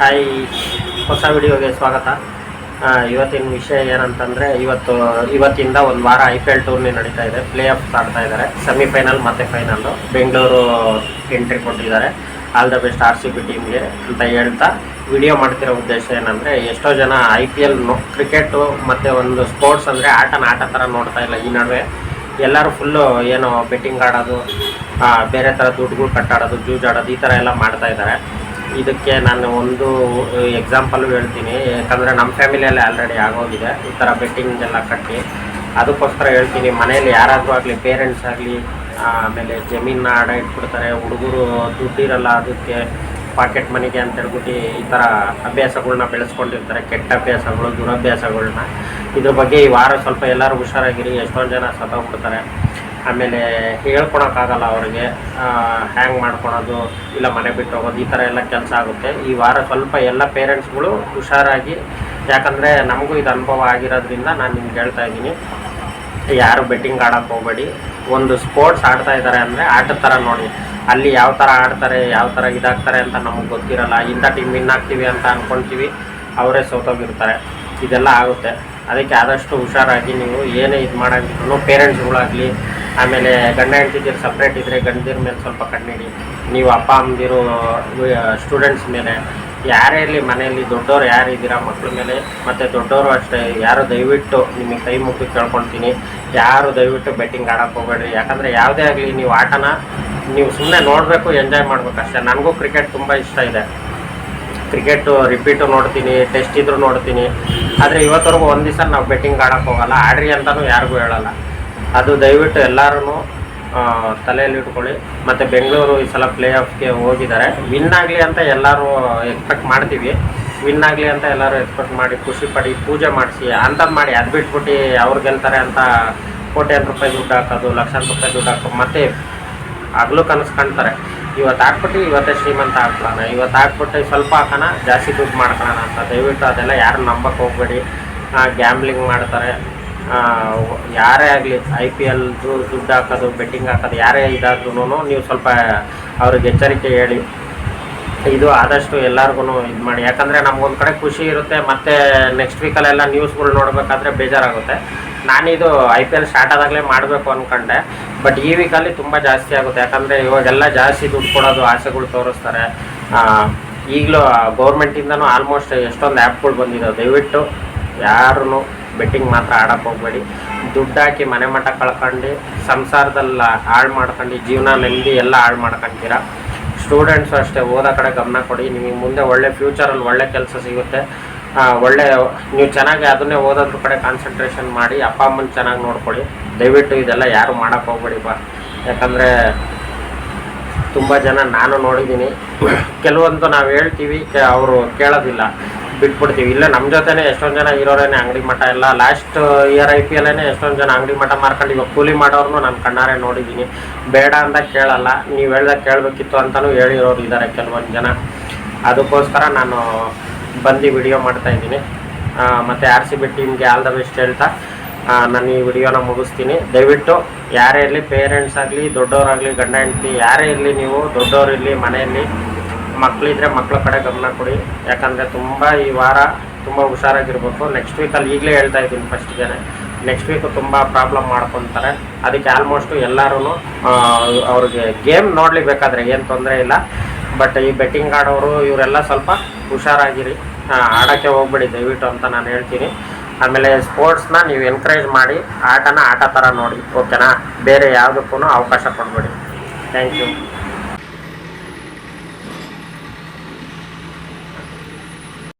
Hi, ಹೊಸ ವಿಡಿಯೋಗೆ ಸ್ವಾಗತ. ಇವತ್ತಿನ ವಿಷಯ ಏನಂತಂದರೆ ಇವತ್ತಿಂದ ಒಂದು ವಾರ IPL ಟೂರ್ನಿ ನಡೀತಾ ಇದೆ. ಪ್ಲೇ ಆಫ್ಸ್ ಆಡ್ತಾ ಇದ್ದಾರೆ. ಸೆಮಿಫೈನಲ್ ಮತ್ತು ಫೈನಲ್ಲು ಬೆಂಗಳೂರು ಎಂಟ್ರಿ ಕೊಟ್ಟಿದ್ದಾರೆ. ಆಲ್ ದ ಬೆಸ್ಟ್ RCB ಟೀಮ್ಗೆ ಅಂತ ಹೇಳ್ತಾ ವಿಡಿಯೋ ಮಾಡ್ತಿರೋ ಉದ್ದೇಶ ಏನಂದರೆ, ಎಷ್ಟೋ ಜನ IPL ಕ್ರಿಕೆಟು ಮತ್ತು ಒಂದು ಸ್ಪೋರ್ಟ್ಸ್ ಅಂದರೆ ಆಟ ಥರ ನೋಡ್ತಾ ಇಲ್ಲ. ಈ ನಡುವೆ ಎಲ್ಲರೂ ಫುಲ್ಲು ಏನೋ ಬೆಟ್ಟಿಂಗ್ ಆಡೋದು, ಬೇರೆ ಥರ ದುಡ್ಡುಗಳು ಕಟ್ಟಾಡೋದು, ಜೂಜಾಡೋದು, ಈ ಥರ ಎಲ್ಲ ಮಾಡ್ತಾಯಿದ್ದಾರೆ. ಇದಕ್ಕೆ ನಾನು ಒಂದು ಎಕ್ಸಾಂಪಲ್ಲು ಹೇಳ್ತೀನಿ. ಯಾಕಂದರೆ ನಮ್ಮ ಫ್ಯಾಮಿಲಿಯಲ್ಲಿ ಆಲ್ರೆಡಿ ಆಗೋಗಿದೆ ಈ ಥರ ಬೆಟ್ಟಿಂಗ್ ಎಲ್ಲ ಕಟ್ಟಿ. ಅದಕ್ಕೋಸ್ಕರ ಹೇಳ್ತೀನಿ, ಮನೇಲಿ ಯಾರಾದರೂ ಆಗಲಿ, ಪೇರೆಂಟ್ಸ್ ಆಗಲಿ, ಆಮೇಲೆ ಜಮೀನ ಆಡ ಇಟ್ಬಿಡ್ತಾರೆ. ಹುಡುಗರು ದುಡ್ಡಿರಲ್ಲ, ಅದಕ್ಕೆ ಪಾಕೆಟ್ ಮನಿಗೆ ಅಂತ ಹೇಳ್ಬಿಟ್ಟು ಈ ಥರ ಅಭ್ಯಾಸಗಳ್ನ ಬೆಳೆಸ್ಕೊಂಡಿರ್ತಾರೆ, ಕೆಟ್ಟ ಅಭ್ಯಾಸಗಳು, ದುರಭ್ಯಾಸಗಳ್ನ. ಇದ್ರ ಬಗ್ಗೆ ಈ ವಾರ ಸ್ವಲ್ಪ ಎಲ್ಲರೂ ಹುಷಾರಾಗಿರಿ. ಎಷ್ಟೊಂದು ಜನ ಸತ್ತೋಗ್ಬಿಡ್ತಾರೆ. ಆಮೇಲೆ ಹೇಳ್ಕೊಳಕ್ಕಾಗಲ್ಲ ಅವ್ರಿಗೆ, ಹ್ಯಾಂಗ್ ಮಾಡ್ಕೊಳೋದು, ಇಲ್ಲ ಮನೆ ಬಿಟ್ಟು ಹೋಗೋದು, ಈ ಥರ ಎಲ್ಲ ಕೆಲಸ ಆಗುತ್ತೆ. ಈ ವಾರ ಸ್ವಲ್ಪ ಎಲ್ಲ ಪೇರೆಂಟ್ಸ್ಗಳು ಹುಷಾರಾಗಿ, ಯಾಕಂದರೆ ನಮಗೂ ಇದು ಅನುಭವ ಆಗಿರೋದ್ರಿಂದ ನಾನು ನಿಮ್ಗೆ ಹೇಳ್ತಾ ಇದ್ದೀನಿ, ಯಾರು ಬೆಟ್ಟಿಂಗ್ ಆಡೋಕ್ಕೆ ಹೋಗಬೇಡಿ. ಒಂದು ಸ್ಪೋರ್ಟ್ಸ್ ಆಡ್ತಾ ಇದ್ದಾರೆ ಅಂದರೆ ಆಟದ ಥರ ನೋಡಿ. ಅಲ್ಲಿ ಯಾವ ಥರ ಆಡ್ತಾರೆ, ಯಾವ ಥರ ಇದಾಗ್ತಾರೆ ಅಂತ ನಮಗೆ ಗೊತ್ತಿರಲ್ಲ. ಇಂಥ ಟೀಮ್ ವಿನ್ ಆಗ್ತೀವಿ ಅಂತ ಅಂದ್ಕೊಳ್ತೀವಿ, ಅವರೇ ಸೋತೋಗಿರ್ತಾರೆ. ಇದೆಲ್ಲ ಆಗುತ್ತೆ. ಅದಕ್ಕೆ ಆದಷ್ಟು ಹುಷಾರಾಗಿ ನೀವು ಏನೇ ಇದು ಮಾಡೋಂಗಿದ್ರು ಪೇರೆಂಟ್ಸ್ಗಳಾಗಲಿ, ಆಮೇಲೆ ಗಂಡ ಹೆಂಡ್ತಿದ್ದೀರು ಸಪ್ರೇಟ್ ಇದ್ದರೆ ಗಂಡದಿರ ಮೇಲೆ ಸ್ವಲ್ಪ ಕಣ್ಣಿಡಿ. ನೀವು ಅಪ್ಪ ಅಮ್ಮದಿರು ಸ್ಟೂಡೆಂಟ್ಸ್ ಮೇಲೆ, ಯಾರೇ ಇರಲಿ ಮನೆಯಲ್ಲಿ ದೊಡ್ಡವರು ಯಾರು ಇದ್ದೀರಾ ಮಕ್ಕಳ ಮೇಲೆ, ಮತ್ತು ದೊಡ್ಡವರು ಅಷ್ಟೇ, ಯಾರು ದಯವಿಟ್ಟು ನಿಮಗೆ ಕೈ ಮುಗಿ ಕೇಳ್ಕೊಳ್ತೀನಿ, ಯಾರು ದಯವಿಟ್ಟು ಬೆಟ್ಟಿಂಗ್ ಆಡೋಕ್ಕೆ ಹೋಗಬೇಡ್ರಿ. ಯಾಕಂದರೆ ಯಾವುದೇ ಆಗಲಿ ನೀವು ಆಟನ ನೀವು ಸುಮ್ಮನೆ ನೋಡಬೇಕು, ಎಂಜಾಯ್ ಮಾಡಬೇಕು ಅಷ್ಟೇ. ನನಗೂ ಕ್ರಿಕೆಟ್ ತುಂಬ ಇಷ್ಟ ಇದೆ. ಕ್ರಿಕೆಟು ರಿಪೀಟು ನೋಡ್ತೀನಿ, ಟೆಸ್ಟ್ ಇದ್ರೂ ನೋಡ್ತೀನಿ. ಆದರೆ ಇವತ್ತವರೆಗೂ ಒಂದು ದಿವಸ ನಾವು ಬೆಟ್ಟಿಂಗ್ ಆಡೋಕ್ಕೆ ಹೋಗಲ್ಲ. ಆಡ್ರಿ ಅಂತಲೂ ಯಾರಿಗೂ ಹೇಳಲ್ಲ. ಅದು ದಯವಿಟ್ಟು ಎಲ್ಲರೂ ತಲೆಯಲ್ಲಿ ಇಟ್ಕೊಳ್ಳಿ. ಮತ್ತು ಬೆಂಗಳೂರು ಈ ಸಲ ಪ್ಲೇ ಆಫ್ಗೆ ಹೋಗಿದ್ದಾರೆ. ವಿನ್ ಆಗಲಿ ಅಂತ ಎಲ್ಲರೂ ಎಕ್ಸ್ಪೆಕ್ಟ್ ಮಾಡ್ತೀವಿ. ವಿನ್ ಆಗಲಿ ಅಂತ ಎಲ್ಲರೂ ಎಕ್ಸ್ಪೆಕ್ಟ್ ಮಾಡಿ, ಖುಷಿ ಪಡಿ, ಪೂಜೆ ಮಾಡಿಸಿ ಅಂಥದ್ದು ಮಾಡಿ. ಅದು ಬಿಟ್ಬಿಟ್ಟು ಅವ್ರು ಗೆಲ್ತಾರೆ ಅಂತ ಕೋಟ್ಯಾಂತರ ರೂಪಾಯಿ ದುಡ್ಡು ಹಾಕೋದು, ಲಕ್ಷಾಂತರ ರೂಪಾಯಿ ದುಡ್ಡು ಹಾಕೋದು, ಮತ್ತು ಆಗಲೂ ಕನಸು ಕಾಣ್ತಾರೆ. ಇವತ್ತು ಹಾಕ್ಬಿಟ್ಟು ಇವತ್ತೇ ಶ್ರೀಮಂತ ಹಾಕ್ಕೊಳ್ಳೋಣ, ಇವತ್ತು ಹಾಕ್ಬಿಟ್ಟು ಸ್ವಲ್ಪ ಹಾಕೋಣ, ಜಾಸ್ತಿ ದುಡ್ಡು ಮಾಡ್ಕೊಳ್ಳೋಣ ಅಂತ. ದಯವಿಟ್ಟು ಅದೆಲ್ಲ ಯಾರು ನಂಬಕ್ಕೆ ಹೋಗಬೇಡಿ. ಗ್ಯಾಮ್ಲಿಂಗ್ ಮಾಡ್ತಾರೆ. ಯಾರೇ ಆಗಲಿ IPL ದುಡ್ಡು ಹಾಕೋದು, ಬೆಟ್ಟಿಂಗ್ ಹಾಕೋದು, ಯಾರೇ ಇದಾದ್ರೂ ನೀವು ಸ್ವಲ್ಪ ಅವ್ರಿಗೆ ಎಚ್ಚರಿಕೆ ಹೇಳಿ. ಇದು ಆದಷ್ಟು ಎಲ್ಲರಿಗೂ ಇದು ಮಾಡಿ. ಯಾಕಂದರೆ ನಮಗೊಂದು ಕಡೆ ಖುಷಿ ಇರುತ್ತೆ, ಮತ್ತು ನೆಕ್ಸ್ಟ್ ವೀಕಲ್ಲೆಲ್ಲ ನ್ಯೂಸ್ಗಳು ನೋಡಬೇಕಾದ್ರೆ ಬೇಜಾರಾಗುತ್ತೆ. ನಾನಿದು IPL ಸ್ಟಾರ್ಟ್ ಆದಾಗಲೇ ಮಾಡಬೇಕು ಅಂದ್ಕೊಂಡೆ, ಬಟ್ ಈ ವೀಕಲ್ಲಿ ತುಂಬ ಜಾಸ್ತಿ ಆಗುತ್ತೆ. ಯಾಕಂದರೆ ಇವಾಗೆಲ್ಲ ಜಾಸ್ತಿ ದುಡ್ಡು ಕೊಡೋದು, ಆಸೆಗಳು ತೋರಿಸ್ತಾರೆ. ಈಗಲೂ ಗೌರ್ಮೆಂಟಿಂದನೂ ಆಲ್ಮೋಸ್ಟ್ ಎಷ್ಟೊಂದು ಆ್ಯಪ್ಗಳು ಬಂದಿದ್ದಾವೆ. ದಯವಿಟ್ಟು ಯಾರೂ ಬೆಟ್ಟಿಂಗ್ ಮಾತ್ರ ಆಡೋಕ್ಕೆ ಹೋಗಬೇಡಿ. ದುಡ್ಡು ಹಾಕಿ ಮನೆ ಮಠ ಕಳ್ಕೊಂಡು, ಸಂಸಾರದಲ್ಲಿ ಹಾಳು ಮಾಡ್ಕೊಂಡು, ಜೀವನ ನೆಮ್ಮದಿ ಎಲ್ಲ ಹಾಳು ಮಾಡ್ಕೊತೀರ. ಸ್ಟೂಡೆಂಟ್ಸು ಅಷ್ಟೇ, ಓದೋ ಕಡೆ ಗಮನ ಕೊಡಿ. ನಿಮಗೆ ಮುಂದೆ ಒಳ್ಳೆ ಫ್ಯೂಚರಲ್ಲಿ ಒಳ್ಳೆ ಕೆಲಸ ಸಿಗುತ್ತೆ. ನೀವು ಚೆನ್ನಾಗಿ ಅದನ್ನೇ ಓದೋದ್ರ ಕಡೆ ಕಾನ್ಸಂಟ್ರೇಷನ್ ಮಾಡಿ. ಅಪ್ಪ ಅಮ್ಮನ ಚೆನ್ನಾಗಿ ನೋಡ್ಕೊಳ್ಳಿ. ದಯವಿಟ್ಟು ಇದೆಲ್ಲ ಯಾರು ಮಾಡೋಕ್ಕೆ ಹೋಗ್ಬೇಡಿ ಯಾಕಂದರೆ ತುಂಬ ಜನ ನಾನು ನೋಡಿದ್ದೀನಿ. ಕೆಲವೊಂದು ನಾವು ಹೇಳ್ತೀವಿ, ಅವರು ಕೇಳೋದಿಲ್ಲ, ಬಿಟ್ಬಿಡ್ತೀವಿ. ಇಲ್ಲ ನಮ್ಮ ಜೊತೆನೇ ಎಷ್ಟೊಂದು ಜನ ಇರೋರೇನೆ ಅಂಗಡಿ ಮಠ ಎಲ್ಲ. ಲಾಸ್ಟ್ ಇಯರ್ IPL ಎಷ್ಟೊಂದು ಜನ ಅಂಗಡಿ ಮಠ ಮಾರ್ಕೊಂಡು ಇವಾಗ ಕೂಲಿ ಮಾಡೋರ್ನು ನಾನು ಕಣ್ಣಾರೆ ನೋಡಿದ್ದೀನಿ. ಬೇಡ ಅಂದಾಗ ಕೇಳಲ್ಲ, ನೀವು ಹೇಳ್ದಾಗ ಕೇಳಬೇಕಿತ್ತು ಅಂತಲೂ ಹೇಳಿರೋರು ಇದ್ದಾರೆ ಕೆಲವೊಂದು ಜನ. ಅದಕ್ಕೋಸ್ಕರ ನಾನು ಬಂದು ವಿಡಿಯೋ ಮಾಡ್ತಾಯಿದ್ದೀನಿ. ಮತ್ತು RCB ಟೀಮ್ಗೆ ಆಲ್ ದ ಬೆಸ್ಟ್ ಹೇಳ್ತಾ ನಾನು ಈ ವಿಡಿಯೋನ ಮುಗಿಸ್ತೀನಿ. ದಯವಿಟ್ಟು ಯಾರೇ ಇರಲಿ, ಪೇರೆಂಟ್ಸ್ ಆಗಲಿ, ದೊಡ್ಡವರಾಗಲಿ, ಗಂಡ ಹೆಂಡತಿ ಯಾರೇ ಇರಲಿ, ನೀವು ದೊಡ್ಡವರಿರಲಿ, ಮನೆಯಲ್ಲಿ ಮಕ್ಕಳಿದ್ರೆ ಮಕ್ಕಳ ಕಡೆ ಗಮನ ಕೊಡಿ. ಯಾಕಂದರೆ ತುಂಬ ಈ ವಾರ ತುಂಬ ಹುಷಾರಾಗಿರ್ಬೇಕು. ನೆಕ್ಸ್ಟ್ ವೀಕಲ್ಲಿ ಈಗಲೇ ಹೇಳ್ತಾ ಇದ್ದೀನಿ ಫಸ್ಟ್ಗೆ, ನೆಕ್ಸ್ಟ್ ವೀಕು ತುಂಬ ಪ್ರಾಬ್ಲಮ್ ಮಾಡ್ಕೊತಾರೆ. ಅದಕ್ಕೆ ಆಲ್ಮೋಸ್ಟು ಎಲ್ಲರೂ ಅವ್ರಿಗೆ ಗೇಮ್ ನೋಡಲಿಬೇಕಾದ್ರೆ ಏನು ತೊಂದರೆ ಇಲ್ಲ. ಬಟ್ ಈ ಬೆಟ್ಟಿಂಗ್ ಆಡೋರು ಇವರೆಲ್ಲ ಸ್ವಲ್ಪ ಹುಷಾರಾಗಿರಿ, ಆಡೋಕ್ಕೆ ಹೋಗ್ಬೇಡಿ ದಯವಿಟ್ಟು ಅಂತ ನಾನು ಹೇಳ್ತೀನಿ. ಆಮೇಲೆ ಸ್ಪೋರ್ಟ್ಸ್ನ ನೀವು ಎನ್ಕರೇಜ್ ಮಾಡಿ, ಆಟ ಥರ ನೋಡಿ, ಓಕೆನಾ? ಬೇರೆ ಯಾವುದಕ್ಕೂ ಅವಕಾಶ ಕೊಡಬೇಡಿ. Thank you.